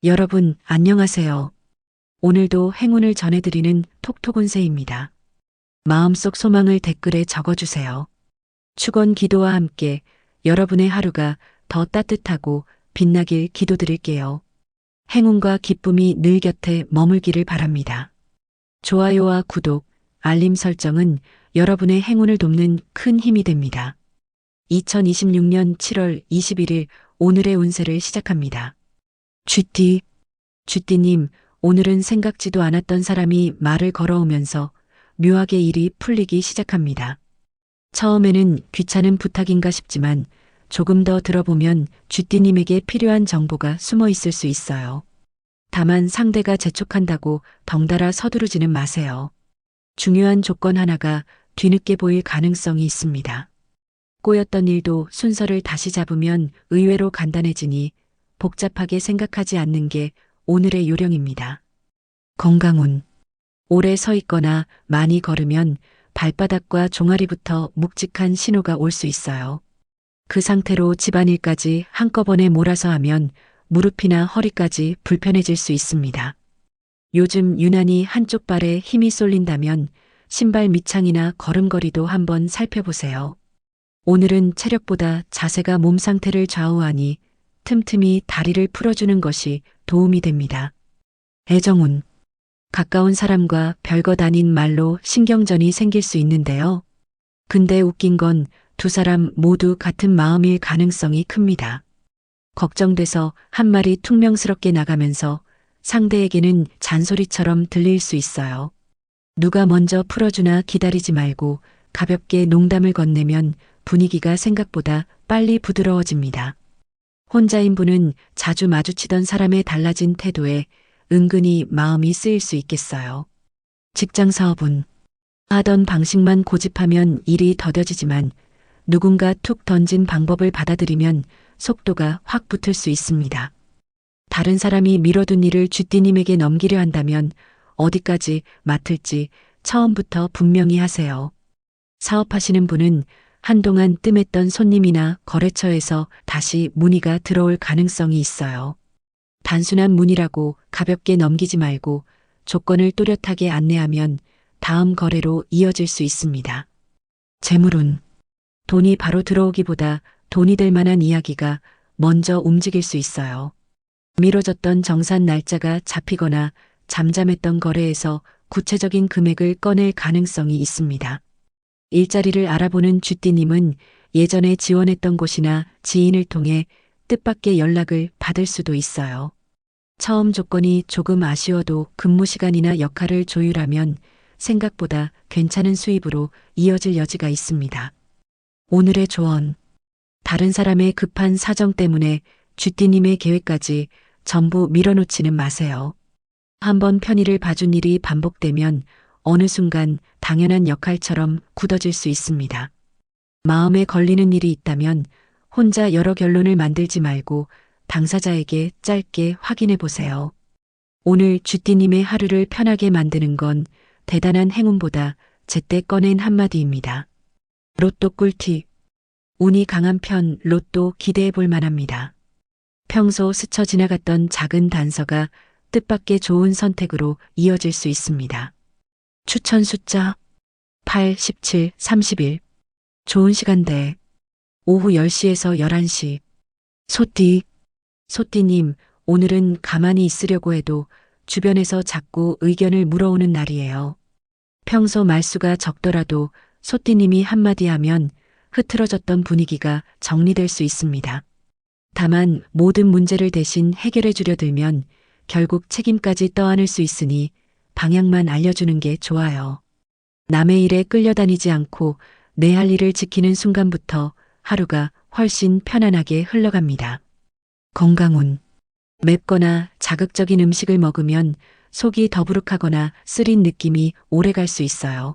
여러분, 안녕하세요. 오늘도 행운을 전해드리는 톡톡운세입니다. 마음속 소망을 댓글에 적어주세요. 축원 기도와 함께 여러분의 하루가 더 따뜻하고 빛나길 기도드릴게요. 행운과 기쁨이 늘 곁에 머물기를 바랍니다. 좋아요와 구독, 알림 설정은 여러분의 행운을 돕는 큰 힘이 됩니다. 2026년 7월 21일 오늘의 운세를 시작합니다. 쥐띠님, 오늘은 생각지도 않았던 사람이 말을 걸어오면서 묘하게 일이 풀리기 시작합니다. 처음에는 귀찮은 부탁인가 싶지만 조금 더 들어보면 쥐띠님에게 필요한 정보가 숨어 있을 수 있어요. 다만 상대가 재촉한다고 덩달아 서두르지는 마세요. 중요한 조건 하나가 뒤늦게 보일 가능성이 있습니다. 꼬였던 일도 순서를 다시 잡으면 의외로 간단해지니 복잡하게 생각하지 않는 게 오늘의 요령입니다. 건강운. 오래 서 있거나 많이 걸으면 발바닥과 종아리부터 묵직한 신호가 올 수 있어요. 그 상태로 집안일까지 한꺼번에 몰아서 하면 무릎이나 허리까지 불편해질 수 있습니다. 요즘 유난히 한쪽 발에 힘이 쏠린다면 신발 밑창이나 걸음걸이도 한번 살펴보세요. 오늘은 체력보다 자세가 몸 상태를 좌우하니 틈틈이 다리를 풀어주는 것이 도움이 됩니다. 애정운. 가까운 사람과 별것 아닌 말로 신경전이 생길 수 있는데요. 근데 웃긴 건 두 사람 모두 같은 마음일 가능성이 큽니다. 걱정돼서 한 말이 퉁명스럽게 나가면서 상대에게는 잔소리처럼 들릴 수 있어요. 누가 먼저 풀어주나 기다리지 말고 가볍게 농담을 건네면 분위기가 생각보다 빨리 부드러워집니다. 혼자인 분은 자주 마주치던 사람의 달라진 태도에 은근히 마음이 쓰일 수 있겠어요. 직장 사업은 하던 방식만 고집하면 일이 더뎌지지만 누군가 툭 던진 방법을 받아들이면 속도가 확 붙을 수 있습니다. 다른 사람이 미뤄둔 일을 쥐띠님에게 넘기려 한다면 어디까지 맡을지 처음부터 분명히 하세요. 사업하시는 분은 한동안 뜸했던 손님이나 거래처에서 다시 문의가 들어올 가능성이 있어요. 단순한 문의라고 가볍게 넘기지 말고 조건을 또렷하게 안내하면 다음 거래로 이어질 수 있습니다. 재물운. 돈이 바로 들어오기보다 돈이 될 만한 이야기가 먼저 움직일 수 있어요. 미뤄졌던 정산 날짜가 잡히거나 잠잠했던 거래에서 구체적인 금액을 꺼낼 가능성이 있습니다. 일자리를 알아보는 쥐띠님은 예전에 지원했던 곳이나 지인을 통해 뜻밖의 연락을 받을 수도 있어요. 처음 조건이 조금 아쉬워도 근무 시간이나 역할을 조율하면 생각보다 괜찮은 수입으로 이어질 여지가 있습니다. 오늘의 조언. 다른 사람의 급한 사정 때문에 쥐띠님의 계획까지 전부 밀어놓지는 마세요. 한번 편의를 봐준 일이 반복되면 어느 순간 당연한 역할처럼 굳어질 수 있습니다. 마음에 걸리는 일이 있다면 혼자 여러 결론을 만들지 말고 당사자에게 짧게 확인해 보세요. 오늘 쥐띠님의 하루를 편하게 만드는 건 대단한 행운보다 제때 꺼낸 한마디입니다. 로또 꿀팁. 운이 강한 편 로또 기대해 볼 만합니다. 평소 스쳐 지나갔던 작은 단서가 뜻밖의 좋은 선택으로 이어질 수 있습니다. 추천 숫자 8, 17, 31. 좋은 시간대 오후 10시에서 11시. 소띠님, 오늘은 가만히 있으려고 해도 주변에서 자꾸 의견을 물어오는 날이에요. 평소 말수가 적더라도 소띠님이 한마디 하면 흐트러졌던 분위기가 정리될 수 있습니다. 다만 모든 문제를 대신 해결해 주려 들면 결국 책임까지 떠안을 수 있으니 방향만 알려주는 게 좋아요. 남의 일에 끌려다니지 않고 내 할 일을 지키는 순간부터 하루가 훨씬 편안하게 흘러갑니다. 건강운. 맵거나 자극적인 음식을 먹으면 속이 더부룩하거나 쓰린 느낌이 오래 갈 수 있어요.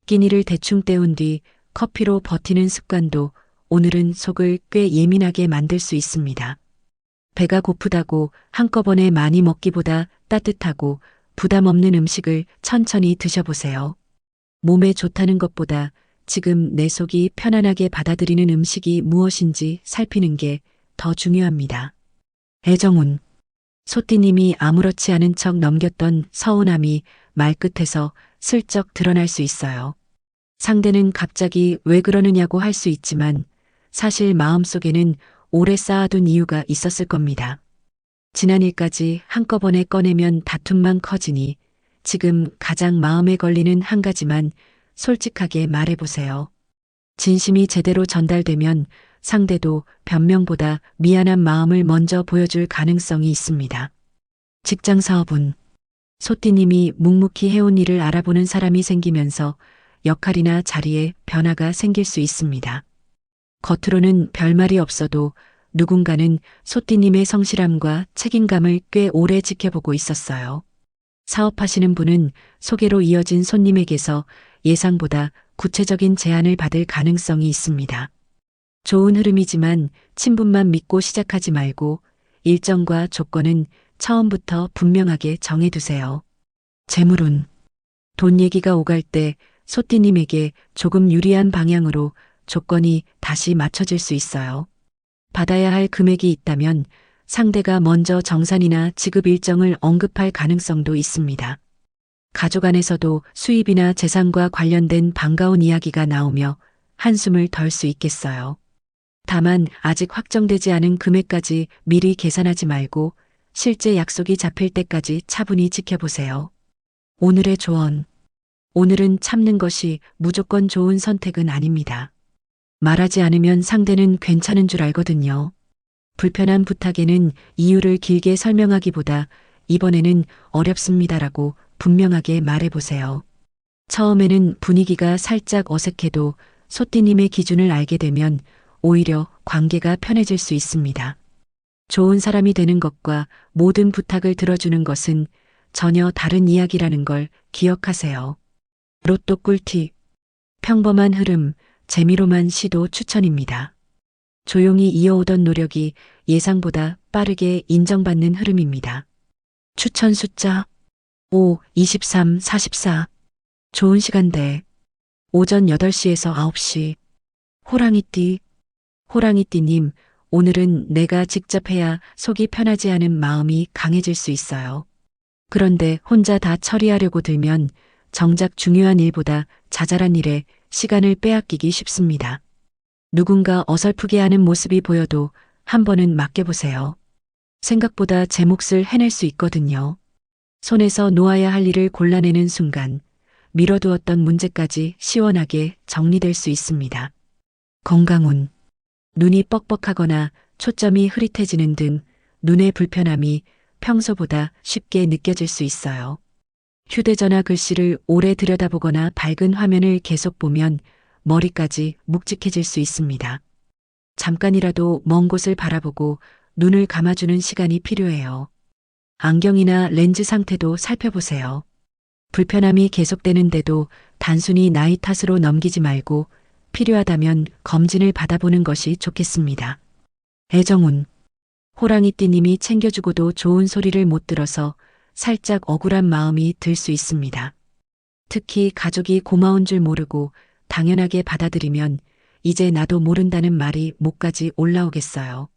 끼니를 대충 때운 뒤 커피로 버티는 습관도 오늘은 속을 꽤 예민하게 만들 수 있습니다. 배가 고프다고 한꺼번에 많이 먹기보다 따뜻하고 부담 없는 음식을 천천히 드셔보세요. 몸에 좋다는 것보다 지금 내 속이 편안하게 받아들이는 음식이 무엇인지 살피는 게 더 중요합니다. 애정운. 소띠님이 아무렇지 않은 척 넘겼던 서운함이 말끝에서 슬쩍 드러날 수 있어요. 상대는 갑자기 왜 그러느냐고 할 수 있지만 사실 마음속에는 오래 쌓아둔 이유가 있었을 겁니다. 지난 일까지 한꺼번에 꺼내면 다툼만 커지니 지금 가장 마음에 걸리는 한 가지만 솔직하게 말해보세요. 진심이 제대로 전달되면 상대도 변명보다 미안한 마음을 먼저 보여줄 가능성이 있습니다. 직장 사업은 소띠님이 묵묵히 해온 일을 알아보는 사람이 생기면서 역할이나 자리에 변화가 생길 수 있습니다. 겉으로는 별말이 없어도 누군가는 소띠님의 성실함과 책임감을 꽤 오래 지켜보고 있었어요. 사업하시는 분은 소개로 이어진 손님에게서 예상보다 구체적인 제안을 받을 가능성이 있습니다. 좋은 흐름이지만 친분만 믿고 시작하지 말고 일정과 조건은 처음부터 분명하게 정해두세요. 재물운. 돈 얘기가 오갈 때 소띠님에게 조금 유리한 방향으로 조건이 다시 맞춰질 수 있어요. 받아야 할 금액이 있다면 상대가 먼저 정산이나 지급 일정을 언급할 가능성도 있습니다. 가족 안에서도 수입이나 재산과 관련된 반가운 이야기가 나오며 한숨을 덜 수 있겠어요. 다만 아직 확정되지 않은 금액까지 미리 계산하지 말고 실제 약속이 잡힐 때까지 차분히 지켜보세요. 오늘의 조언. 오늘은 참는 것이 무조건 좋은 선택은 아닙니다. 말하지 않으면 상대는 괜찮은 줄 알거든요. 불편한 부탁에는 이유를 길게 설명하기보다 이번에는 어렵습니다라고 분명하게 말해보세요. 처음에는 분위기가 살짝 어색해도 소띠님의 기준을 알게 되면 오히려 관계가 편해질 수 있습니다. 좋은 사람이 되는 것과 모든 부탁을 들어주는 것은 전혀 다른 이야기라는 걸 기억하세요. 로또 꿀팁. 평범한 흐름, 재미로만 시도 추천입니다. 조용히 이어오던 노력이 예상보다 빠르게 인정받는 흐름입니다. 추천 숫자 5, 23, 44. 좋은 시간대. 오전 8시에서 9시. 호랑이띠. 호랑이띠님, 오늘은 내가 직접 해야 속이 편하지 않은 마음이 강해질 수 있어요. 그런데 혼자 다 처리하려고 들면 정작 중요한 일보다 자잘한 일에 시간을 빼앗기기 쉽습니다. 누군가 어설프게 하는 모습이 보여도 한 번은 맡겨보세요. 생각보다 제 몫을 해낼 수 있거든요. 손에서 놓아야 할 일을 골라내는 순간 미뤄두었던 문제까지 시원하게 정리될 수 있습니다. 건강운. 눈이 뻑뻑하거나 초점이 흐릿해지는 등 눈의 불편함이 평소보다 쉽게 느껴질 수 있어요. 휴대전화 글씨를 오래 들여다보거나 밝은 화면을 계속 보면 머리까지 묵직해질 수 있습니다. 잠깐이라도 먼 곳을 바라보고 눈을 감아주는 시간이 필요해요. 안경이나 렌즈 상태도 살펴보세요. 불편함이 계속되는데도 단순히 나이 탓으로 넘기지 말고 필요하다면 검진을 받아보는 것이 좋겠습니다. 애정운. 호랑이띠님이 챙겨주고도 좋은 소리를 못 들어서 살짝 억울한 마음이 들 수 있습니다. 특히 가족이 고마운 줄 모르고 당연하게 받아들이면 이제 나도 모른다는 말이 목까지 올라오겠어요.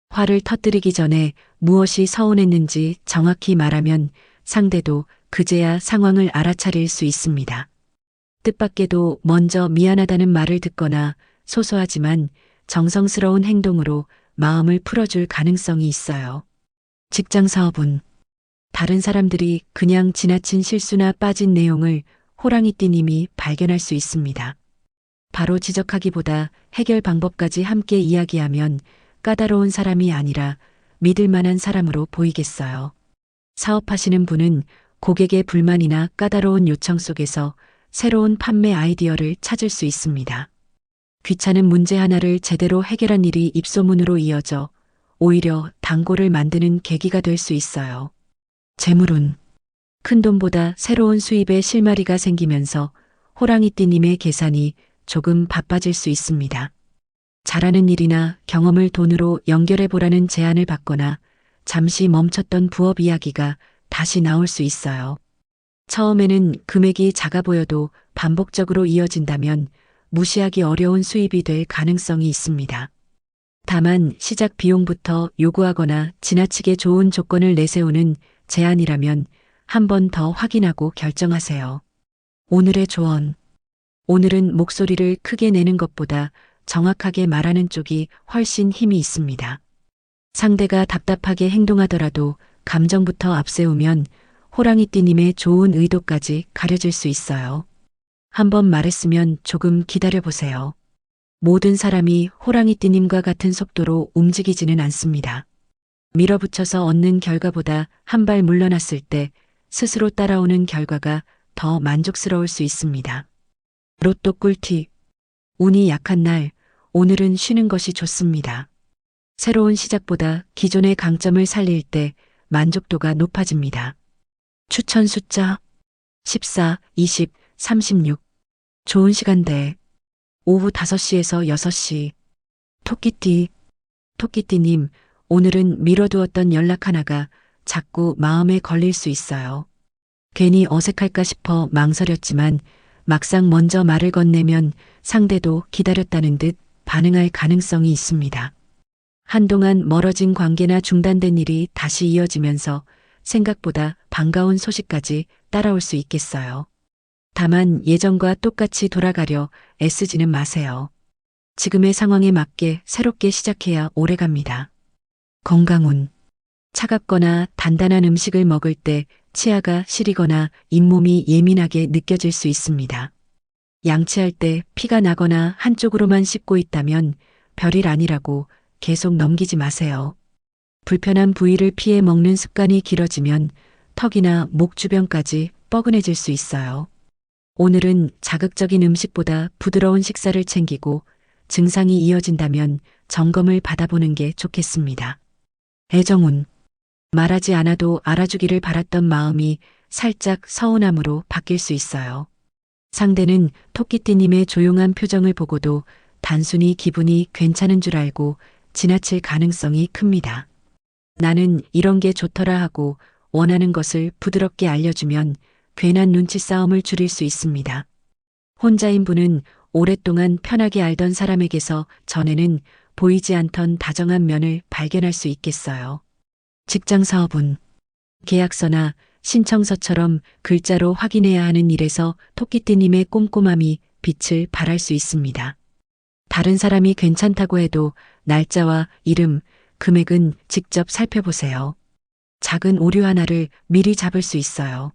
화를 터뜨리기 전에 무엇이 서운했는지 정확히 말하면 상대도 그제야 상황을 알아차릴 수 있습니다. 뜻밖에도 먼저 미안하다는 말을 듣거나 소소하지만 정성스러운 행동으로 마음을 풀어줄 가능성이 있어요. 직장 사업은 다른 사람들이 그냥 지나친 실수나 빠진 내용을 호랑이띠님이 발견할 수 있습니다. 바로 지적하기보다 해결 방법까지 함께 이야기하면 까다로운 사람이 아니라 믿을 만한 사람으로 보이겠어요. 사업하시는 분은 고객의 불만이나 까다로운 요청 속에서 새로운 판매 아이디어를 찾을 수 있습니다. 귀찮은 문제 하나를 제대로 해결한 일이 입소문으로 이어져 오히려 단골을 만드는 계기가 될 수 있어요. 재물운. 큰돈보다 새로운 수입에 실마리가 생기면서 호랑이띠님의 계산이 조금 바빠질 수 있습니다. 잘하는 일이나 경험을 돈으로 연결해 보라는 제안을 받거나 잠시 멈췄던 부업 이야기가 다시 나올 수 있어요. 처음에는 금액이 작아 보여도 반복적으로 이어진다면 무시하기 어려운 수입이 될 가능성이 있습니다. 다만 시작 비용부터 요구하거나 지나치게 좋은 조건을 내세우는 제안이라면 한 번 더 확인하고 결정하세요. 오늘의 조언. 오늘은 목소리를 크게 내는 것보다 정확하게 말하는 쪽이 훨씬 힘이 있습니다. 상대가 답답하게 행동하더라도 감정부터 앞세우면 호랑이띠님의 좋은 의도까지 가려질 수 있어요. 한번 말했으면 조금 기다려보세요. 모든 사람이 호랑이띠님과 같은 속도로 움직이지는 않습니다. 밀어붙여서 얻는 결과보다 한 발 물러났을 때 스스로 따라오는 결과가 더 만족스러울 수 있습니다. 로또 꿀팁. 운이 약한 날, 오늘은 쉬는 것이 좋습니다. 새로운 시작보다 기존의 강점을 살릴 때 만족도가 높아집니다. 추천 숫자 14, 20, 36. 좋은 시간대 오후 5시에서 6시. 토끼띠님, 오늘은 미뤄두었던 연락 하나가 자꾸 마음에 걸릴 수 있어요. 괜히 어색할까 싶어 망설였지만 막상 먼저 말을 건네면 상대도 기다렸다는 듯 반응할 가능성이 있습니다. 한동안 멀어진 관계나 중단된 일이 다시 이어지면서 생각보다 반가운 소식까지 따라올 수 있겠어요. 다만 예전과 똑같이 돌아가려 애쓰지는 마세요. 지금의 상황에 맞게 새롭게 시작해야 오래갑니다. 건강운. 차갑거나 단단한 음식을 먹을 때 치아가 시리거나 잇몸이 예민하게 느껴질 수 있습니다. 양치할 때 피가 나거나 한쪽으로만 씹고 있다면 별일 아니라고 계속 넘기지 마세요. 불편한 부위를 피해 먹는 습관이 길어지면 턱이나 목 주변까지 뻐근해질 수 있어요. 오늘은 자극적인 음식보다 부드러운 식사를 챙기고 증상이 이어진다면 점검을 받아보는 게 좋겠습니다. 애정운. 말하지 않아도 알아주기를 바랐던 마음이 살짝 서운함으로 바뀔 수 있어요. 상대는 토끼띠님의 조용한 표정을 보고도 단순히 기분이 괜찮은 줄 알고 지나칠 가능성이 큽니다. 나는 이런 게 좋더라 하고 원하는 것을 부드럽게 알려주면 괜한 눈치 싸움을 줄일 수 있습니다. 혼자인 분은 오랫동안 편하게 알던 사람에게서 전에는 보이지 않던 다정한 면을 발견할 수 있겠어요. 직장 사업은 계약서나 신청서처럼 글자로 확인해야 하는 일에서 토끼띠님의 꼼꼼함이 빛을 발할 수 있습니다. 다른 사람이 괜찮다고 해도 날짜와 이름, 금액은 직접 살펴보세요. 작은 오류 하나를 미리 잡을 수 있어요.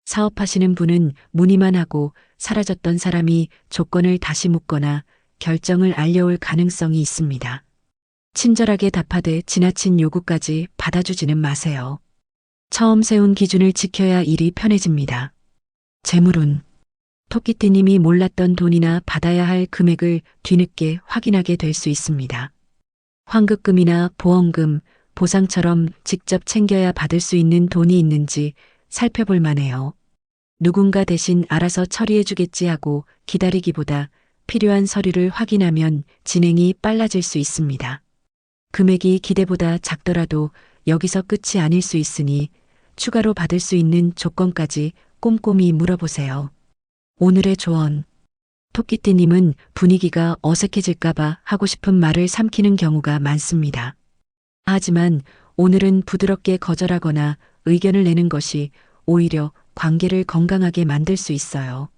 사업하시는 분은 문의만 하고 사라졌던 사람이 조건을 다시 묻거나 결정을 알려올 가능성이 있습니다. 친절하게 답하되 지나친 요구까지 받아주지는 마세요. 처음 세운 기준을 지켜야 일이 편해집니다. 재물운. 토끼띠님이 몰랐던 돈이나 받아야 할 금액을 뒤늦게 확인하게 될 수 있습니다. 환급금이나 보험금, 보상처럼 직접 챙겨야 받을 수 있는 돈이 있는지 살펴볼 만해요. 누군가 대신 알아서 처리해주겠지 하고 기다리기보다 필요한 서류를 확인하면 진행이 빨라질 수 있습니다. 금액이 기대보다 작더라도 여기서 끝이 아닐 수 있으니 추가로 받을 수 있는 조건까지 꼼꼼히 물어보세요. 오늘의 조언. 토끼띠님은 분위기가 어색해질까봐 하고 싶은 말을 삼키는 경우가 많습니다. 하지만 오늘은 부드럽게 거절하거나 의견을 내는 것이 오히려 관계를 건강하게 만들 수 있어요.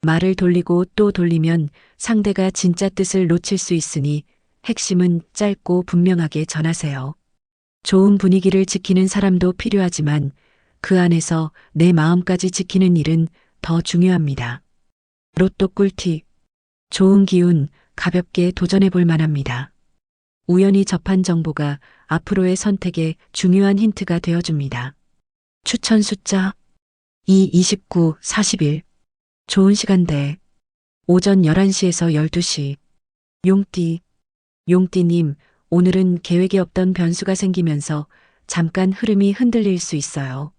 말을 돌리고 또 돌리면 상대가 진짜 뜻을 놓칠 수 있으니 핵심은 짧고 분명하게 전하세요. 좋은 분위기를 지키는 사람도 필요하지만 그 안에서 내 마음까지 지키는 일은 더 중요합니다. 로또 꿀팁. 좋은 기운, 가볍게 도전해 볼 만합니다. 우연히 접한 정보가 앞으로의 선택에 중요한 힌트가 되어줍니다. 추천 숫자 2, 29, 41. 좋은 시간대 오전 11시에서 12시. 용띠님, 오늘은 계획에 없던 변수가 생기면서 잠깐 흐름이 흔들릴 수 있어요.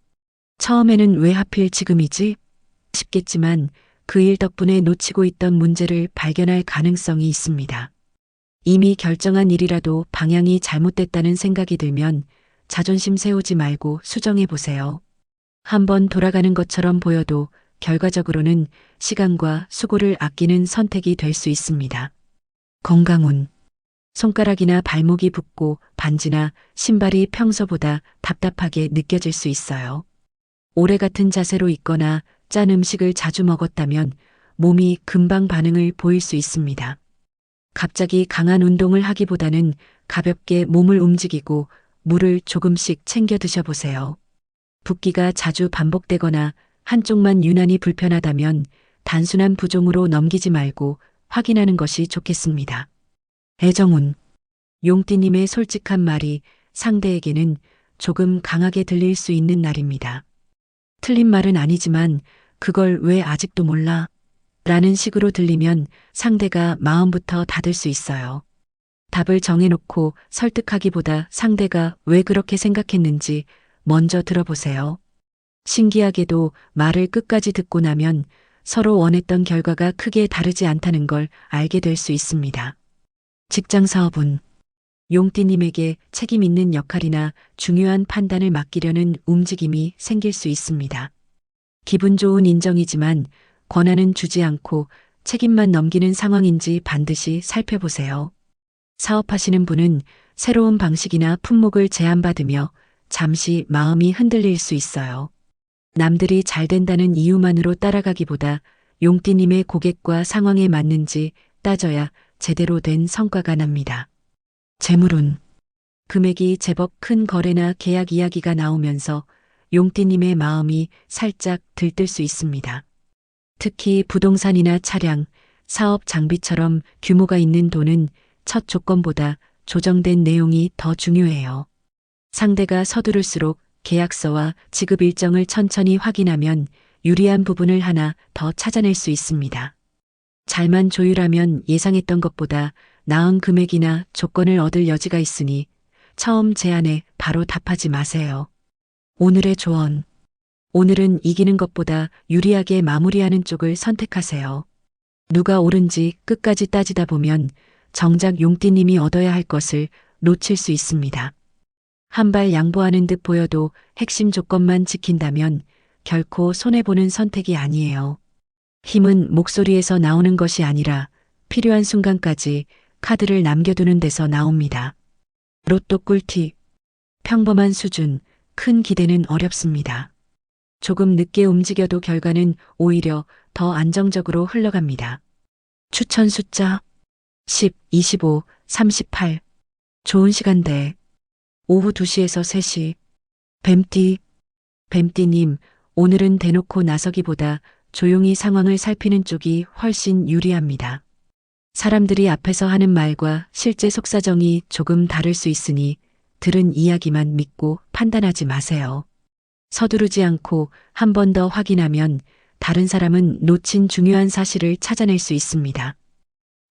처음에는 왜 하필 지금이지? 싶겠지만 그 일 덕분에 놓치고 있던 문제를 발견할 가능성이 있습니다. 이미 결정한 일이라도 방향이 잘못됐다는 생각이 들면 자존심 세우지 말고 수정해 보세요. 한번 돌아가는 것처럼 보여도 결과적으로는 시간과 수고를 아끼는 선택이 될 수 있습니다. 건강운. 손가락이나 발목이 붓고 반지나 신발이 평소보다 답답하게 느껴질 수 있어요. 오래 같은 자세로 있거나 짠 음식을 자주 먹었다면 몸이 금방 반응을 보일 수 있습니다. 갑자기 강한 운동을 하기보다는 가볍게 몸을 움직이고 물을 조금씩 챙겨 드셔보세요. 붓기가 자주 반복되거나 한쪽만 유난히 불편하다면 단순한 부종으로 넘기지 말고 확인하는 것이 좋겠습니다. 애정운. 용띠님의 솔직한 말이 상대에게는 조금 강하게 들릴 수 있는 날입니다. 틀린 말은 아니지만 그걸 왜 아직도 몰라? 라는 식으로 들리면 상대가 마음부터 닫을 수 있어요. 답을 정해놓고 설득하기보다 상대가 왜 그렇게 생각했는지 먼저 들어보세요. 신기하게도 말을 끝까지 듣고 나면 서로 원했던 결과가 크게 다르지 않다는 걸 알게 될 수 있습니다. 직장 사업은 용띠님에게 책임 있는 역할이나 중요한 판단을 맡기려는 움직임이 생길 수 있습니다. 기분 좋은 인정이지만 권한은 주지 않고 책임만 넘기는 상황인지 반드시 살펴보세요. 사업하시는 분은 새로운 방식이나 품목을 제안받으며 잠시 마음이 흔들릴 수 있어요. 남들이 잘 된다는 이유만으로 따라가기보다 용띠님의 고객과 상황에 맞는지 따져야 제대로 된 성과가 납니다. 재물운. 금액이 제법 큰 거래나 계약 이야기가 나오면서 용띠님의 마음이 살짝 들뜰 수 있습니다. 특히 부동산이나 차량, 사업 장비처럼 규모가 있는 돈은 첫 조건보다 조정된 내용이 더 중요해요. 상대가 서두를수록 계약서와 지급 일정을 천천히 확인하면 유리한 부분을 하나 더 찾아낼 수 있습니다. 잘만 조율하면 예상했던 것보다 나은 금액이나 조건을 얻을 여지가 있으니 처음 제안에 바로 답하지 마세요. 오늘의 조언. 오늘은 이기는 것보다 유리하게 마무리하는 쪽을 선택하세요. 누가 옳은지 끝까지 따지다 보면 정작 용띠님이 얻어야 할 것을 놓칠 수 있습니다. 한 발 양보하는 듯 보여도 핵심 조건만 지킨다면 결코 손해보는 선택이 아니에요. 힘은 목소리에서 나오는 것이 아니라 필요한 순간까지 카드를 남겨두는 데서 나옵니다. 로또 꿀팁. 평범한 수준, 큰 기대는 어렵습니다. 조금 늦게 움직여도 결과는 오히려 더 안정적으로 흘러갑니다. 추천 숫자 10, 25, 38. 좋은 시간대 오후 2시에서 3시. 뱀띠님, 오늘은 대놓고 나서기보다 조용히 상황을 살피는 쪽이 훨씬 유리합니다. 사람들이 앞에서 하는 말과 실제 속사정이 조금 다를 수 있으니 들은 이야기만 믿고 판단하지 마세요. 서두르지 않고 한 번 더 확인하면 다른 사람은 놓친 중요한 사실을 찾아낼 수 있습니다.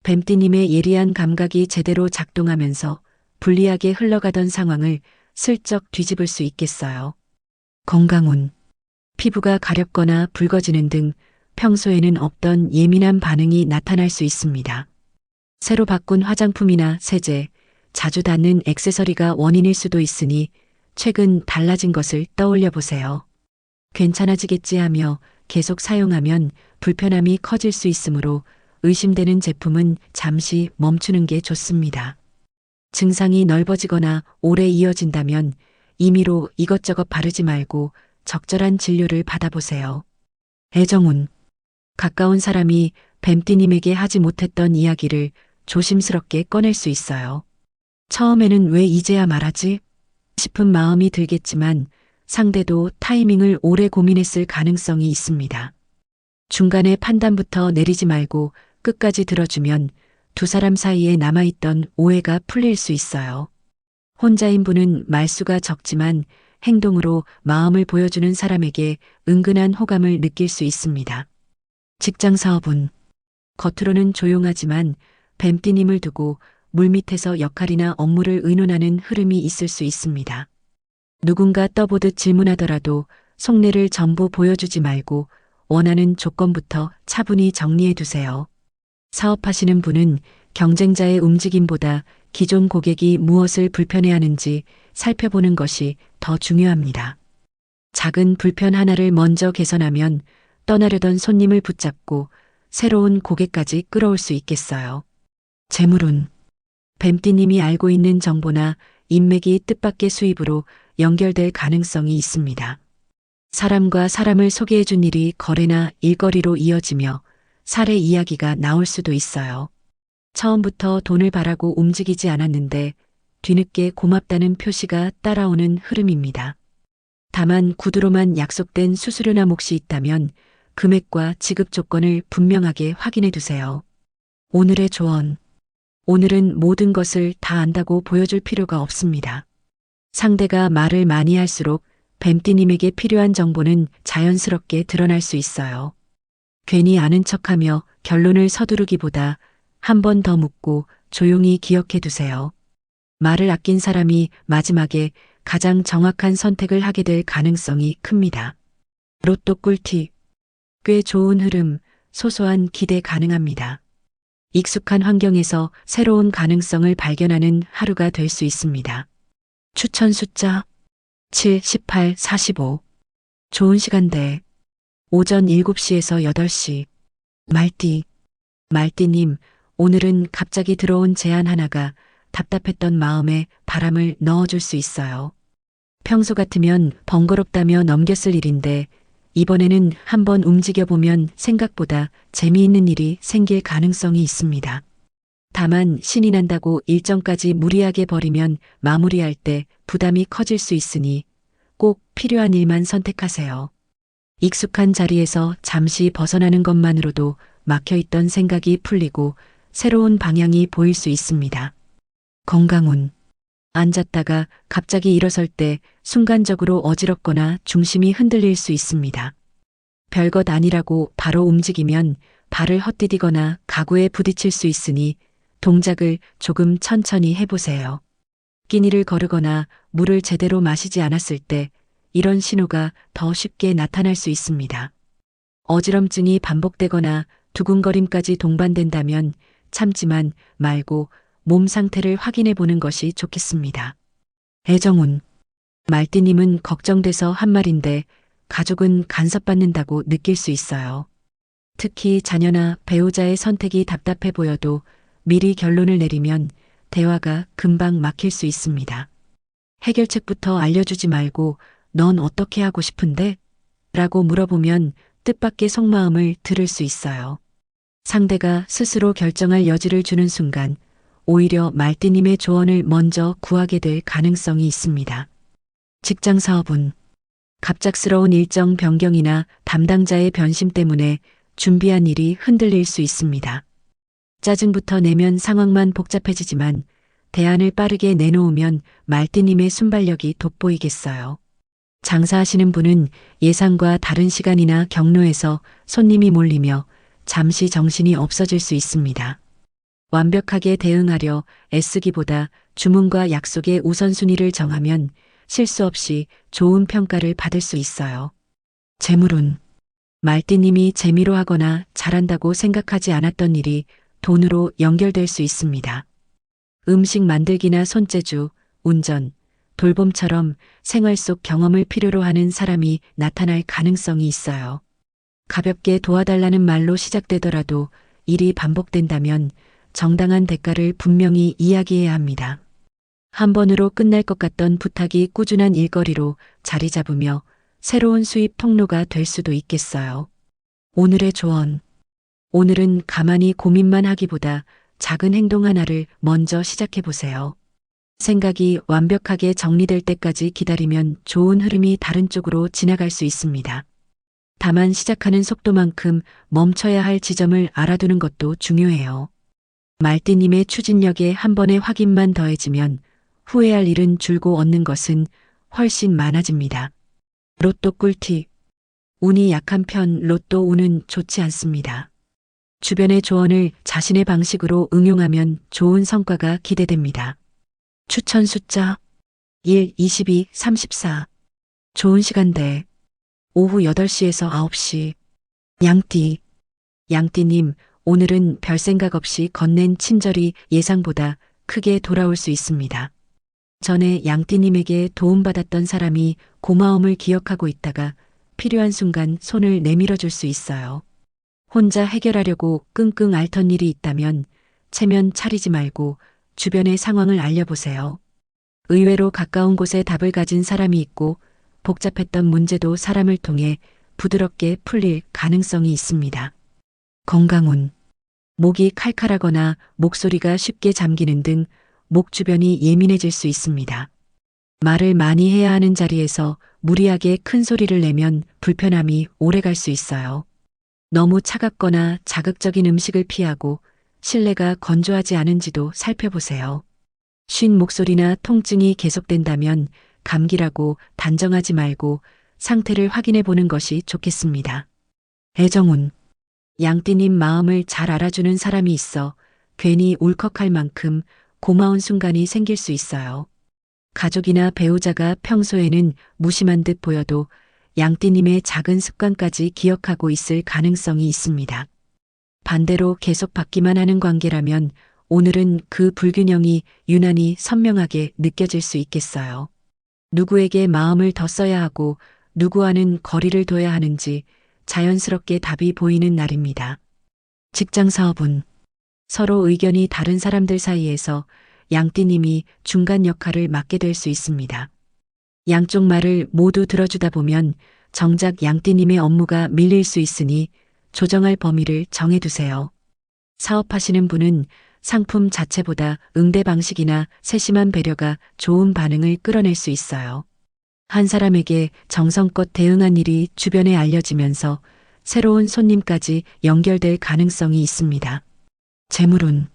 뱀띠님의 예리한 감각이 제대로 작동하면서 불리하게 흘러가던 상황을 슬쩍 뒤집을 수 있겠어요. 건강운. 피부가 가렵거나 붉어지는 등 평소에는 없던 예민한 반응이 나타날 수 있습니다. 새로 바꾼 화장품이나 세제, 자주 닿는 액세서리가 원인일 수도 있으니 최근 달라진 것을 떠올려 보세요. 괜찮아지겠지 하며 계속 사용하면 불편함이 커질 수 있으므로 의심되는 제품은 잠시 멈추는 게 좋습니다. 증상이 넓어지거나 오래 이어진다면 임의로 이것저것 바르지 말고 적절한 진료를 받아보세요. 애정운. 가까운 사람이 뱀띠님에게 하지 못했던 이야기를 조심스럽게 꺼낼 수 있어요. 처음에는 왜 이제야 말하지? 싶은 마음이 들겠지만 상대도 타이밍을 오래 고민했을 가능성이 있습니다. 중간에 판단부터 내리지 말고 끝까지 들어주면 두 사람 사이에 남아있던 오해가 풀릴 수 있어요. 혼자인 분은 말수가 적지만 행동으로 마음을 보여주는 사람에게 은근한 호감을 느낄 수 있습니다. 직장 사업은 겉으로는 조용하지만 뱀띠님을 두고 물밑에서 역할이나 업무를 의논하는 흐름이 있을 수 있습니다. 누군가 떠보듯 질문하더라도 속내를 전부 보여주지 말고 원하는 조건부터 차분히 정리해 두세요. 사업하시는 분은 경쟁자의 움직임보다 기존 고객이 무엇을 불편해하는지 살펴보는 것이 더 중요합니다. 작은 불편 하나를 먼저 개선하면 떠나려던 손님을 붙잡고 새로운 고객까지 끌어올 수 있겠어요. 재물운. 뱀띠님이 알고 있는 정보나 인맥이 뜻밖의 수입으로 연결될 가능성이 있습니다. 사람과 사람을 소개해준 일이 거래나 일거리로 이어지며 사례 이야기가 나올 수도 있어요. 처음부터 돈을 바라고 움직이지 않았는데 뒤늦게 고맙다는 표시가 따라오는 흐름입니다. 다만 구두로만 약속된 수수료나 몫이 있다면 금액과 지급 조건을 분명하게 확인해 두세요. 오늘의 조언. 오늘은 모든 것을 다 안다고 보여줄 필요가 없습니다. 상대가 말을 많이 할수록 뱀띠님에게 필요한 정보는 자연스럽게 드러날 수 있어요. 괜히 아는 척하며 결론을 서두르기보다 한 번 더 묻고 조용히 기억해 두세요. 말을 아낀 사람이 마지막에 가장 정확한 선택을 하게 될 가능성이 큽니다. 로또 꿀팁. 꽤 좋은 흐름, 소소한 기대 가능합니다. 익숙한 환경에서 새로운 가능성을 발견하는 하루가 될 수 있습니다. 추천 숫자 7, 18, 45. 좋은 시간대. 오전 7시에서 8시. 말띠님, 오늘은 갑자기 들어온 제안 하나가 답답했던 마음에 바람을 넣어줄 수 있어요. 평소 같으면 번거롭다며 넘겼을 일인데 이번에는 한번 움직여보면 생각보다 재미있는 일이 생길 가능성이 있습니다. 다만 신이 난다고 일정까지 무리하게 버리면 마무리할 때 부담이 커질 수 있으니 꼭 필요한 일만 선택하세요. 익숙한 자리에서 잠시 벗어나는 것만으로도 막혀있던 생각이 풀리고 새로운 방향이 보일 수 있습니다. 건강운. 앉았다가 갑자기 일어설 때 순간적으로 어지럽거나 중심이 흔들릴 수 있습니다. 별것 아니라고 바로 움직이면 발을 헛디디거나 가구에 부딪힐 수 있으니 동작을 조금 천천히 해보세요. 끼니를 거르거나 물을 제대로 마시지 않았을 때 이런 신호가 더 쉽게 나타날 수 있습니다. 어지럼증이 반복되거나 두근거림까지 동반된다면 참지만 말고 몸 상태를 확인해 보는 것이 좋겠습니다. 애정운. 말띠님은 걱정돼서 한 말인데 가족은 간섭받는다고 느낄 수 있어요. 특히 자녀나 배우자의 선택이 답답해 보여도 미리 결론을 내리면 대화가 금방 막힐 수 있습니다. 해결책부터 알려주지 말고 넌 어떻게 하고 싶은데? 라고 물어보면 뜻밖의 속마음을 들을 수 있어요. 상대가 스스로 결정할 여지를 주는 순간 오히려 말띠님의 조언을 먼저 구하게 될 가능성이 있습니다. 직장 사업은 갑작스러운 일정 변경이나 담당자의 변심 때문에 준비한 일이 흔들릴 수 있습니다. 짜증부터 내면 상황만 복잡해지지만 대안을 빠르게 내놓으면 말띠님의 순발력이 돋보이겠어요. 장사하시는 분은 예상과 다른 시간이나 경로에서 손님이 몰리며 잠시 정신이 없어질 수 있습니다. 완벽하게 대응하려 애쓰기보다 주문과 약속의 우선순위를 정하면 실수 없이 좋은 평가를 받을 수 있어요. 재물운. 말띠님이 재미로 하거나 잘한다고 생각하지 않았던 일이 돈으로 연결될 수 있습니다. 음식 만들기나 손재주, 운전, 돌봄처럼 생활 속 경험을 필요로 하는 사람이 나타날 가능성이 있어요. 가볍게 도와달라는 말로 시작되더라도 일이 반복된다면 정당한 대가를 분명히 이야기해야 합니다. 한 번으로 끝날 것 같던 부탁이 꾸준한 일거리로 자리 잡으며 새로운 수입 통로가 될 수도 있겠어요. 오늘의 조언. 오늘은 가만히 고민만 하기보다 작은 행동 하나를 먼저 시작해 보세요. 생각이 완벽하게 정리될 때까지 기다리면 좋은 흐름이 다른 쪽으로 지나갈 수 있습니다. 다만 시작하는 속도만큼 멈춰야 할 지점을 알아두는 것도 중요해요. 말띠님의 추진력에 한 번의 확인만 더해지면 후회할 일은 줄고 얻는 것은 훨씬 많아집니다. 로또 꿀팁. 운이 약한 편 로또 운은 좋지 않습니다. 주변의 조언을 자신의 방식으로 응용하면 좋은 성과가 기대됩니다. 추천 숫자 1, 22, 34. 좋은 시간대. 오후 8시에서 9시. 양띠님, 오늘은 별 생각 없이 건넨 친절이 예상보다 크게 돌아올 수 있습니다. 전에 양띠님에게 도움받았던 사람이 고마움을 기억하고 있다가 필요한 순간 손을 내밀어 줄 수 있어요. 혼자 해결하려고 끙끙 앓던 일이 있다면 체면 차리지 말고 주변의 상황을 알려보세요. 의외로 가까운 곳에 답을 가진 사람이 있고 복잡했던 문제도 사람을 통해 부드럽게 풀릴 가능성이 있습니다. 건강운. 목이 칼칼하거나 목소리가 쉽게 잠기는 등 목 주변이 예민해질 수 있습니다. 말을 많이 해야 하는 자리에서 무리하게 큰 소리를 내면 불편함이 오래 갈 수 있어요. 너무 차갑거나 자극적인 음식을 피하고 실내가 건조하지 않은지도 살펴보세요. 쉰 목소리나 통증이 계속된다면 감기라고 단정하지 말고 상태를 확인해 보는 것이 좋겠습니다. 애정운. 양띠님 마음을 잘 알아주는 사람이 있어 괜히 울컥할 만큼 고마운 순간이 생길 수 있어요. 가족이나 배우자가 평소에는 무심한 듯 보여도 양띠님의 작은 습관까지 기억하고 있을 가능성이 있습니다. 반대로 계속 받기만 하는 관계라면 오늘은 그 불균형이 유난히 선명하게 느껴질 수 있겠어요. 누구에게 마음을 더 써야 하고 누구와는 거리를 둬야 하는지 자연스럽게 답이 보이는 날입니다. 직장 사업은 서로 의견이 다른 사람들 사이에서 양띠님이 중간 역할을 맡게 될 수 있습니다. 양쪽 말을 모두 들어주다 보면 정작 양띠님의 업무가 밀릴 수 있으니 조정할 범위를 정해두세요. 사업하시는 분은 상품 자체보다 응대 방식이나 세심한 배려가 좋은 반응을 끌어낼 수 있어요. 한 사람에게 정성껏 대응한 일이 주변에 알려지면서 새로운 손님까지 연결될 가능성이 있습니다. 재물운.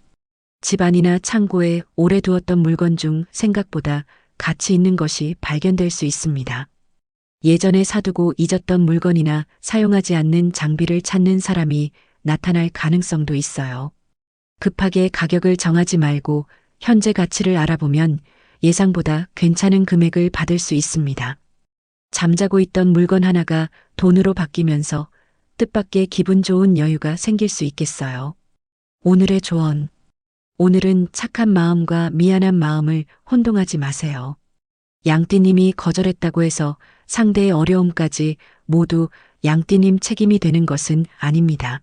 집안이나 창고에 오래 두었던 물건 중 생각보다 가치 있는 것이 발견될 수 있습니다. 예전에 사두고 잊었던 물건이나 사용하지 않는 장비를 찾는 사람이 나타날 가능성도 있어요. 급하게 가격을 정하지 말고 현재 가치를 알아보면 예상보다 괜찮은 금액을 받을 수 있습니다. 잠자고 있던 물건 하나가 돈으로 바뀌면서 뜻밖의 기분 좋은 여유가 생길 수 있겠어요. 오늘의 조언. 오늘은 착한 마음과 미안한 마음을 혼동하지 마세요. 양띠님이 거절했다고 해서 상대의 어려움까지 모두 양띠님 책임이 되는 것은 아닙니다.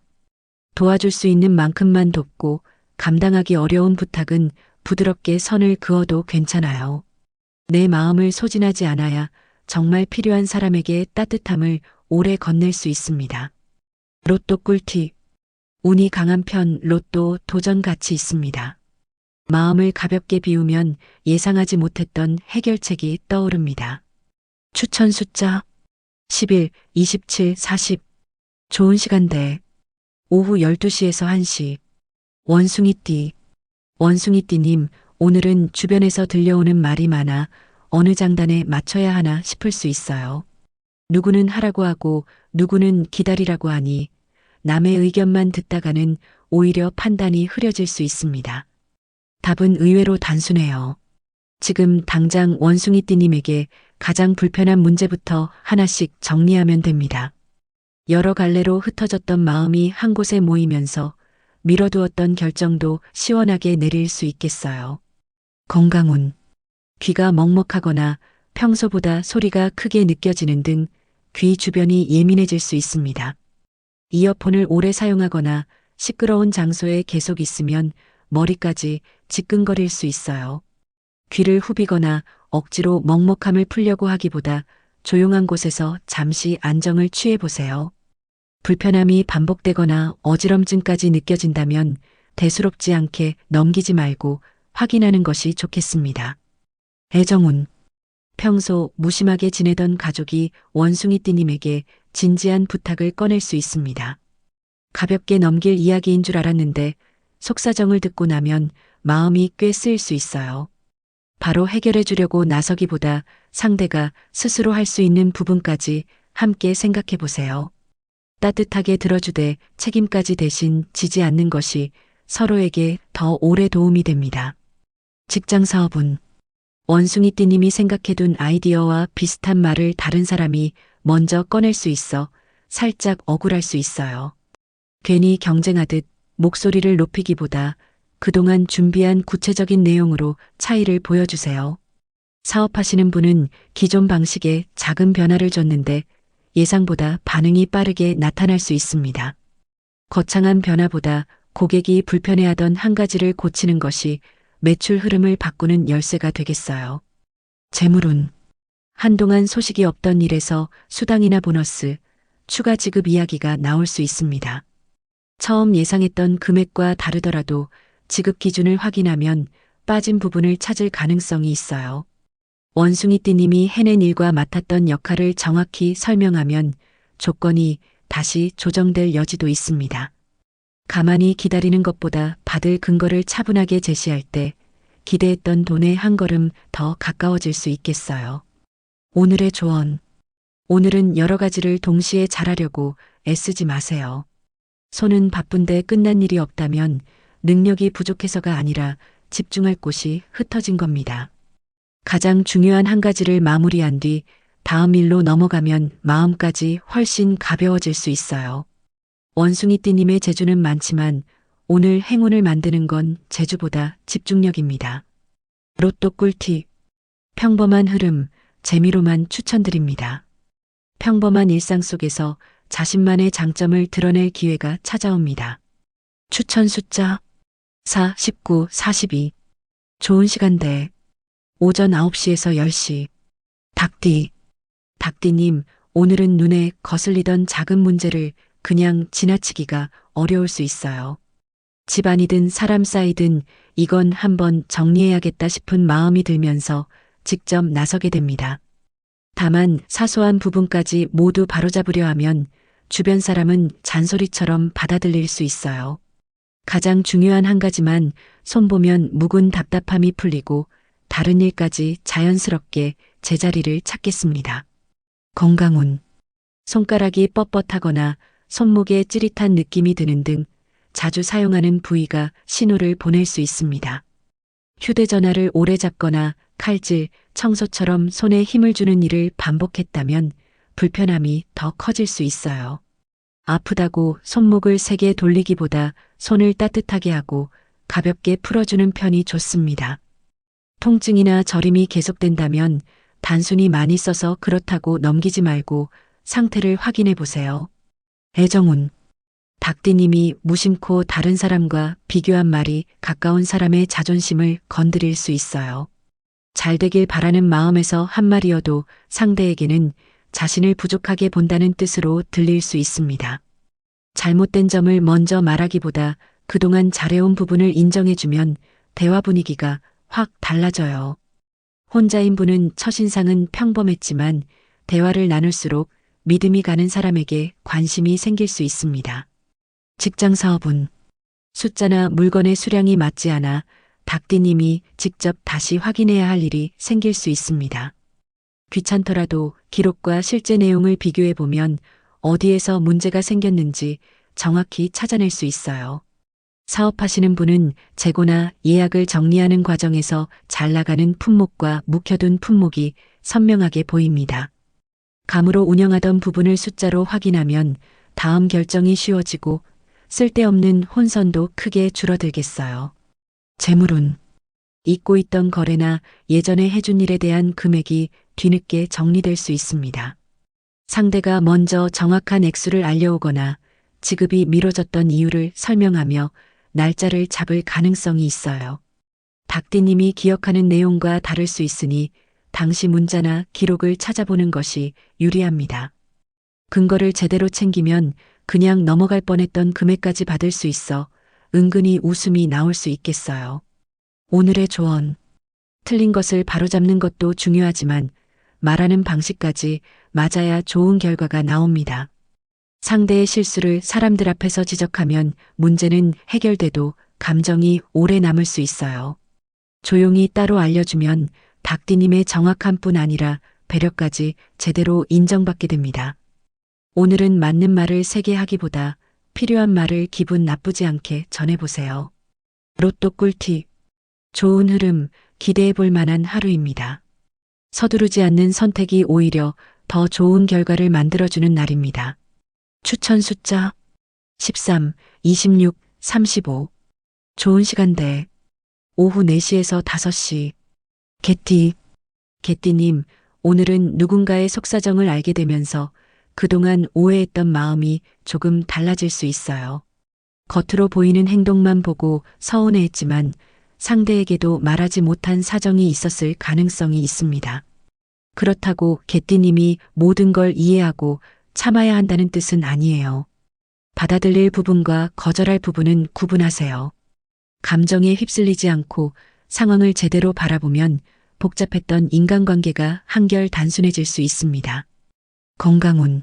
도와줄 수 있는 만큼만 돕고 감당하기 어려운 부탁은 부드럽게 선을 그어도 괜찮아요. 내 마음을 소진하지 않아야 정말 필요한 사람에게 따뜻함을 오래 건넬 수 있습니다. 로또 꿀팁. 운이 강한 편 로또 도전 가치 있습니다. 마음을 가볍게 비우면 예상하지 못했던 해결책이 떠오릅니다. 추천 숫자 11, 27, 40. 좋은 시간대. 오후 12시에서 1시. 원숭이띠. 원숭이띠님, 오늘은 주변에서 들려오는 말이 많아 어느 장단에 맞춰야 하나 싶을 수 있어요. 누구는 하라고 하고 누구는 기다리라고 하니 남의 의견만 듣다가는 오히려 판단이 흐려질 수 있습니다. 답은 의외로 단순해요. 지금 당장 원숭이띠님에게 가장 불편한 문제부터 하나씩 정리하면 됩니다. 여러 갈래로 흩어졌던 마음이 한 곳에 모이면서 미뤄두었던 결정도 시원하게 내릴 수 있겠어요. 건강운. 귀가 먹먹하거나 평소보다 소리가 크게 느껴지는 등 귀 주변이 예민해질 수 있습니다. 이어폰을 오래 사용하거나 시끄러운 장소에 계속 있으면 머리까지 지끈거릴 수 있어요. 귀를 후비거나 억지로 먹먹함을 풀려고 하기보다 조용한 곳에서 잠시 안정을 취해보세요. 불편함이 반복되거나 어지럼증까지 느껴진다면 대수롭지 않게 넘기지 말고 확인하는 것이 좋겠습니다. 애정운. 평소 무심하게 지내던 가족이 원숭이띠님에게 진지한 부탁을 꺼낼 수 있습니다. 가볍게 넘길 이야기인 줄 알았는데 속사정을 듣고 나면 마음이 꽤 쓰일 수 있어요. 바로 해결해 주려고 나서기보다 상대가 스스로 할 수 있는 부분까지 함께 생각해 보세요. 따뜻하게 들어주되 책임까지 대신 지지 않는 것이 서로에게 더 오래 도움이 됩니다. 직장 사업은 원숭이띠님이 생각해둔 아이디어와 비슷한 말을 다른 사람이 먼저 꺼낼 수 있어 살짝 억울할 수 있어요. 괜히 경쟁하듯 목소리를 높이기보다 그동안 준비한 구체적인 내용으로 차이를 보여주세요. 사업하시는 분은 기존 방식에 작은 변화를 줬는데 예상보다 반응이 빠르게 나타날 수 있습니다. 거창한 변화보다 고객이 불편해하던 한 가지를 고치는 것이 매출 흐름을 바꾸는 열쇠가 되겠어요. 재물운. 한동안 소식이 없던 일에서 수당이나 보너스, 추가 지급 이야기가 나올 수 있습니다. 처음 예상했던 금액과 다르더라도 지급 기준을 확인하면 빠진 부분을 찾을 가능성이 있어요. 원숭이띠님이 해낸 일과 맡았던 역할을 정확히 설명하면 조건이 다시 조정될 여지도 있습니다. 가만히 기다리는 것보다 받을 근거를 차분하게 제시할 때 기대했던 돈에 한 걸음 더 가까워질 수 있겠어요. 오늘의 조언. 오늘은 여러 가지를 동시에 잘하려고 애쓰지 마세요. 손은 바쁜데 끝난 일이 없다면 능력이 부족해서가 아니라 집중할 곳이 흩어진 겁니다. 가장 중요한 한 가지를 마무리한 뒤 다음 일로 넘어가면 마음까지 훨씬 가벼워질 수 있어요. 원숭이띠님의 재주는 많지만 오늘 행운을 만드는 건 재주보다 집중력입니다. 로또 꿀팁. 평범한 흐름, 재미로만 추천드립니다. 평범한 일상 속에서 자신만의 장점을 드러낼 기회가 찾아옵니다. 추천 숫자 4, 19, 42. 좋은 시간대. 오전 9시에서 10시. 닭띠님, 오늘은 눈에 거슬리던 작은 문제를 그냥 지나치기가 어려울 수 있어요. 집안이든 사람 사이든 이건 한번 정리해야겠다 싶은 마음이 들면서 직접 나서게 됩니다. 다만 사소한 부분까지 모두 바로잡으려 하면 주변 사람은 잔소리처럼 받아들일 수 있어요. 가장 중요한 한 가지만 손보면 묵은 답답함이 풀리고 다른 일까지 자연스럽게 제자리를 찾겠습니다. 건강운. 손가락이 뻣뻣하거나 손목에 찌릿한 느낌이 드는 등 자주 사용하는 부위가 신호를 보낼 수 있습니다. 휴대전화를 오래 잡거나 칼질, 청소처럼 손에 힘을 주는 일을 반복했다면 불편함이 더 커질 수 있어요. 아프다고 손목을 세게 돌리기보다 손을 따뜻하게 하고 가볍게 풀어주는 편이 좋습니다. 통증이나 저림이 계속된다면 단순히 많이 써서 그렇다고 넘기지 말고 상태를 확인해 보세요. 애정운. 닭띠님이 무심코 다른 사람과 비교한 말이 가까운 사람의 자존심을 건드릴 수 있어요. 잘 되길 바라는 마음에서 한 말이어도 상대에게는 자신을 부족하게 본다는 뜻으로 들릴 수 있습니다. 잘못된 점을 먼저 말하기보다 그동안 잘해온 부분을 인정해주면 대화 분위기가 확 달라져요. 혼자인 분은 첫인상은 평범했지만 대화를 나눌수록 믿음이 가는 사람에게 관심이 생길 수 있습니다. 직장 사업은 숫자나 물건의 수량이 맞지 않아 닭띠님이 직접 다시 확인해야 할 일이 생길 수 있습니다. 귀찮더라도 기록과 실제 내용을 비교해 보면 어디에서 문제가 생겼는지 정확히 찾아낼 수 있어요. 사업하시는 분은 재고나 예약을 정리하는 과정에서 잘 나가는 품목과 묵혀둔 품목이 선명하게 보입니다. 감으로 운영하던 부분을 숫자로 확인하면 다음 결정이 쉬워지고 쓸데없는 혼선도 크게 줄어들겠어요. 재물운. 잊고 있던 거래나 예전에 해준 일에 대한 금액이 뒤늦게 정리될 수 있습니다. 상대가 먼저 정확한 액수를 알려오거나 지급이 미뤄졌던 이유를 설명하며 날짜를 잡을 가능성이 있어요. 닭띠님이 기억하는 내용과 다를 수 있으니 당시 문자나 기록을 찾아보는 것이 유리합니다. 근거를 제대로 챙기면 그냥 넘어갈 뻔했던 금액까지 받을 수 있어 은근히 웃음이 나올 수 있겠어요. 오늘의 조언. 틀린 것을 바로잡는 것도 중요하지만 말하는 방식까지 맞아야 좋은 결과가 나옵니다. 상대의 실수를 사람들 앞에서 지적하면 문제는 해결돼도 감정이 오래 남을 수 있어요. 조용히 따로 알려주면 닭띠님의 정확함 뿐 아니라 배려까지 제대로 인정받게 됩니다. 오늘은 맞는 말을 세게 하기보다 필요한 말을 기분 나쁘지 않게 전해보세요. 로또 꿀팁. 좋은 흐름, 기대해 볼 만한 하루입니다. 서두르지 않는 선택이 오히려 더 좋은 결과를 만들어주는 날입니다. 추천 숫자 13, 26, 35. 좋은 시간대. 오후 4시에서 5시. 개띠님, 오늘은 누군가의 속사정을 알게 되면서 그동안 오해했던 마음이 조금 달라질 수 있어요. 겉으로 보이는 행동만 보고 서운해했지만 상대에게도 말하지 못한 사정이 있었을 가능성이 있습니다. 그렇다고 개띠님이 모든 걸 이해하고 참아야 한다는 뜻은 아니에요. 받아들일 부분과 거절할 부분은 구분하세요. 감정에 휩쓸리지 않고 상황을 제대로 바라보면 복잡했던 인간관계가 한결 단순해질 수 있습니다. 건강운.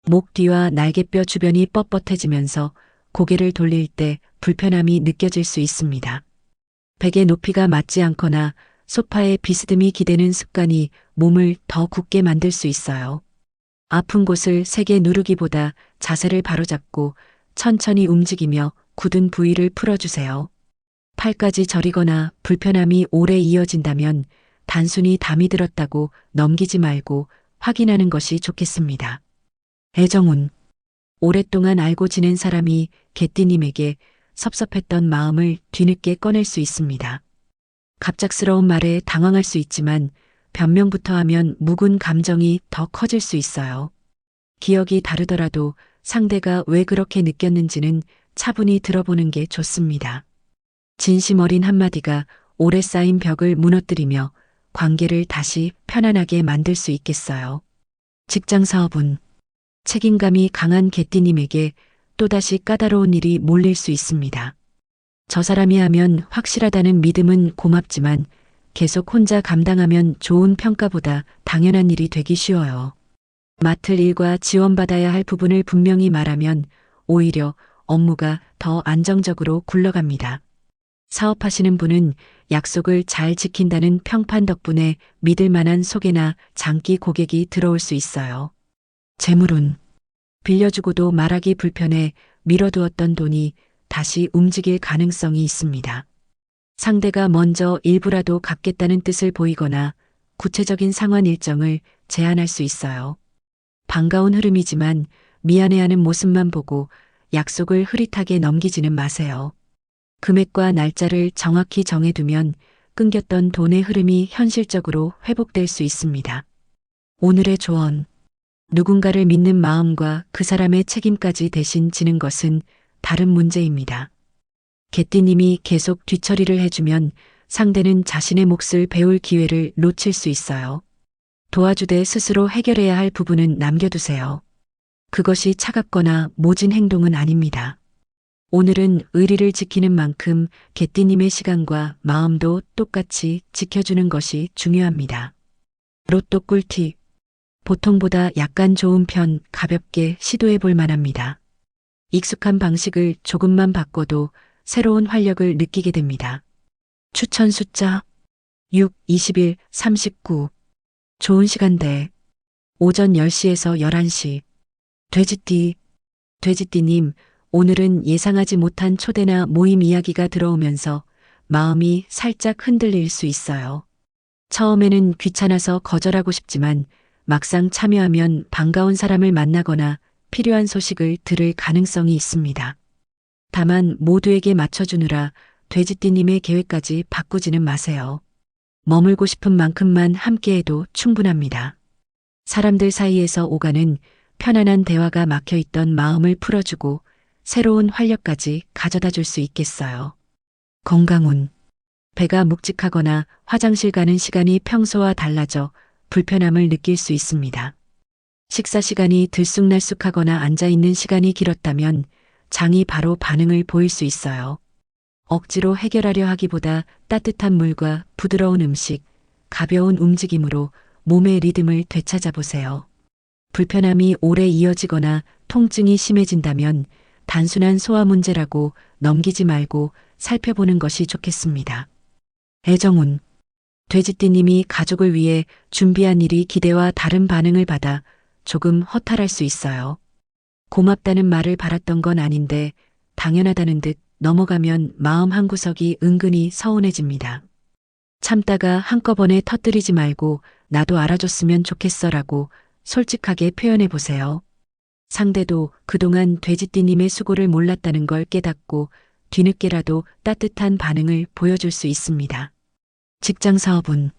목 뒤와 날개뼈 주변이 뻣뻣해지면서 고개를 돌릴 때 불편함이 느껴질 수 있습니다. 베개 높이가 맞지 않거나 소파에 비스듬히 기대는 습관이 몸을 더 굳게 만들 수 있어요. 아픈 곳을 세게 누르기보다 자세를 바로잡고 천천히 움직이며 굳은 부위를 풀어주세요. 팔까지 저리거나 불편함이 오래 이어진다면 단순히 담이 들었다고 넘기지 말고 확인하는 것이 좋겠습니다. 애정운. 오랫동안 알고 지낸 사람이 개띠님에게 섭섭했던 마음을 뒤늦게 꺼낼 수 있습니다. 갑작스러운 말에 당황할 수 있지만 변명부터 하면 묵은 감정이 더 커질 수 있어요. 기억이 다르더라도 상대가 왜 그렇게 느꼈는지는 차분히 들어보는 게 좋습니다. 진심 어린 한마디가 오래 쌓인 벽을 무너뜨리며 관계를 다시 편안하게 만들 수 있겠어요. 직장 사업은 책임감이 강한 개띠님에게 또다시 까다로운 일이 몰릴 수 있습니다. 저 사람이 하면 확실하다는 믿음은 고맙지만 계속 혼자 감당하면 좋은 평가보다 당연한 일이 되기 쉬워요. 맡을 일과 지원받아야 할 부분을 분명히 말하면 오히려 업무가 더 안정적으로 굴러갑니다. 사업하시는 분은 약속을 잘 지킨다는 평판 덕분에 믿을 만한 소개나 장기 고객이 들어올 수 있어요. 재물운. 빌려주고도 말하기 불편해 미뤄두었던 돈이 다시 움직일 가능성이 있습니다. 상대가 먼저 일부라도 갚겠다는 뜻을 보이거나 구체적인 상환 일정을 제안할 수 있어요. 반가운 흐름이지만 미안해하는 모습만 보고 약속을 흐릿하게 넘기지는 마세요. 금액과 날짜를 정확히 정해두면 끊겼던 돈의 흐름이 현실적으로 회복될 수 있습니다. 오늘의 조언. 누군가를 믿는 마음과 그 사람의 책임까지 대신 지는 것은 다른 문제입니다. 개띠님이 계속 뒤처리를 해주면 상대는 자신의 몫을 배울 기회를 놓칠 수 있어요. 도와주되 스스로 해결해야 할 부분은 남겨두세요. 그것이 차갑거나 모진 행동은 아닙니다. 오늘은 의리를 지키는 만큼 개띠님의 시간과 마음도 똑같이 지켜주는 것이 중요합니다. 로또 꿀팁. 보통보다 약간 좋은 편 가볍게 시도해 볼 만합니다. 익숙한 방식을 조금만 바꿔도 새로운 활력을 느끼게 됩니다. 추천 숫자 6, 21, 39. 좋은 시간대. 오전 10시에서 11시. 돼지띠님, 오늘은 예상하지 못한 초대나 모임 이야기가 들어오면서 마음이 살짝 흔들릴 수 있어요. 처음에는 귀찮아서 거절하고 싶지만 막상 참여하면 반가운 사람을 만나거나 필요한 소식을 들을 가능성이 있습니다. 다만 모두에게 맞춰주느라 돼지띠님의 계획까지 바꾸지는 마세요. 머물고 싶은 만큼만 함께해도 충분합니다. 사람들 사이에서 오가는 편안한 대화가 막혀있던 마음을 풀어주고 새로운 활력까지 가져다 줄 수 있겠어요. 건강운. 배가 묵직하거나 화장실 가는 시간이 평소와 달라져 불편함을 느낄 수 있습니다. 식사 시간이 들쑥날쑥하거나 앉아있는 시간이 길었다면 장이 바로 반응을 보일 수 있어요. 억지로 해결하려 하기보다 따뜻한 물과 부드러운 음식, 가벼운 움직임으로 몸의 리듬을 되찾아 보세요. 불편함이 오래 이어지거나 통증이 심해진다면 단순한 소화 문제라고 넘기지 말고 살펴보는 것이 좋겠습니다. 애정운. 돼지띠님이 가족을 위해 준비한 일이 기대와 다른 반응을 받아 조금 허탈할 수 있어요. 고맙다는 말을 바랐던 건 아닌데 당연하다는 듯 넘어가면 마음 한구석이 은근히 서운해집니다. 참다가 한꺼번에 터뜨리지 말고 나도 알아줬으면 좋겠어라고 솔직하게 표현해 보세요. 상대도 그동안 돼지띠님의 수고를 몰랐다는 걸 깨닫고 뒤늦게라도 따뜻한 반응을 보여줄 수 있습니다. 직장 사업은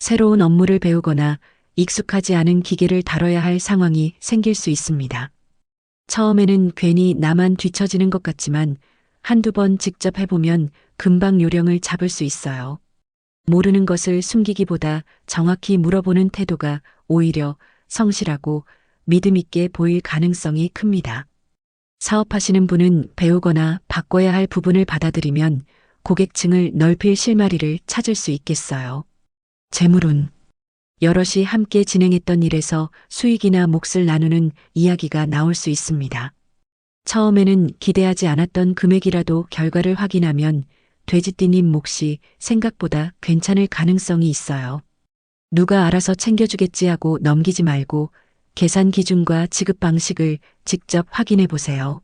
새로운 업무를 배우거나 익숙하지 않은 기계를 다뤄야 할 상황이 생길 수 있습니다. 처음에는 괜히 나만 뒤처지는 것 같지만 한두 번 직접 해보면 금방 요령을 잡을 수 있어요. 모르는 것을 숨기기보다 정확히 물어보는 태도가 오히려 성실하고 믿음 있게 보일 가능성이 큽니다. 사업하시는 분은 배우거나 바꿔야 할 부분을 받아들이면 고객층을 넓힐 실마리를 찾을 수 있겠어요. 재물운. 여럿이 함께 진행했던 일에서 수익이나 몫을 나누는 이야기가 나올 수 있습니다. 처음에는 기대하지 않았던 금액이라도 결과를 확인하면 돼지띠님 몫이 생각보다 괜찮을 가능성이 있어요. 누가 알아서 챙겨주겠지 하고 넘기지 말고 계산 기준과 지급 방식을 직접 확인해 보세요.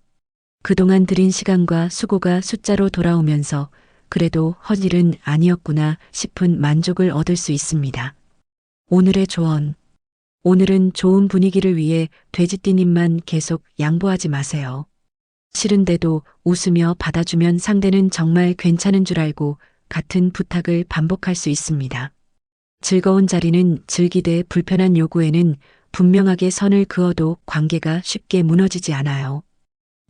그동안 들인 시간과 수고가 숫자로 돌아오면서 그래도 헛일은 아니었구나 싶은 만족을 얻을 수 있습니다. 오늘의 조언. 오늘은 좋은 분위기를 위해 돼지띠님만 계속 양보하지 마세요. 싫은데도 웃으며 받아주면 상대는 정말 괜찮은 줄 알고 같은 부탁을 반복할 수 있습니다. 즐거운 자리는 즐기되 불편한 요구에는 분명하게 선을 그어도 관계가 쉽게 무너지지 않아요.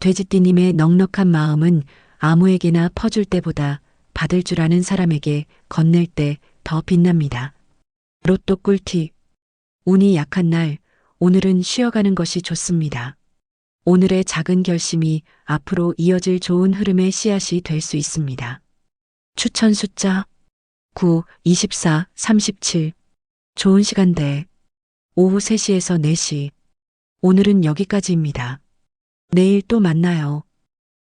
돼지띠님의 넉넉한 마음은 아무에게나 퍼줄 때보다 받을 줄 아는 사람에게 건넬 때 더 빛납니다. 로또 꿀팁. 운이 약한 날, 오늘은 쉬어가는 것이 좋습니다. 오늘의 작은 결심이 앞으로 이어질 좋은 흐름의 씨앗이 될 수 있습니다. 추천 숫자 9, 24, 37. 좋은 시간대 오후 3시에서 4시. 오늘은 여기까지입니다. 내일 또 만나요.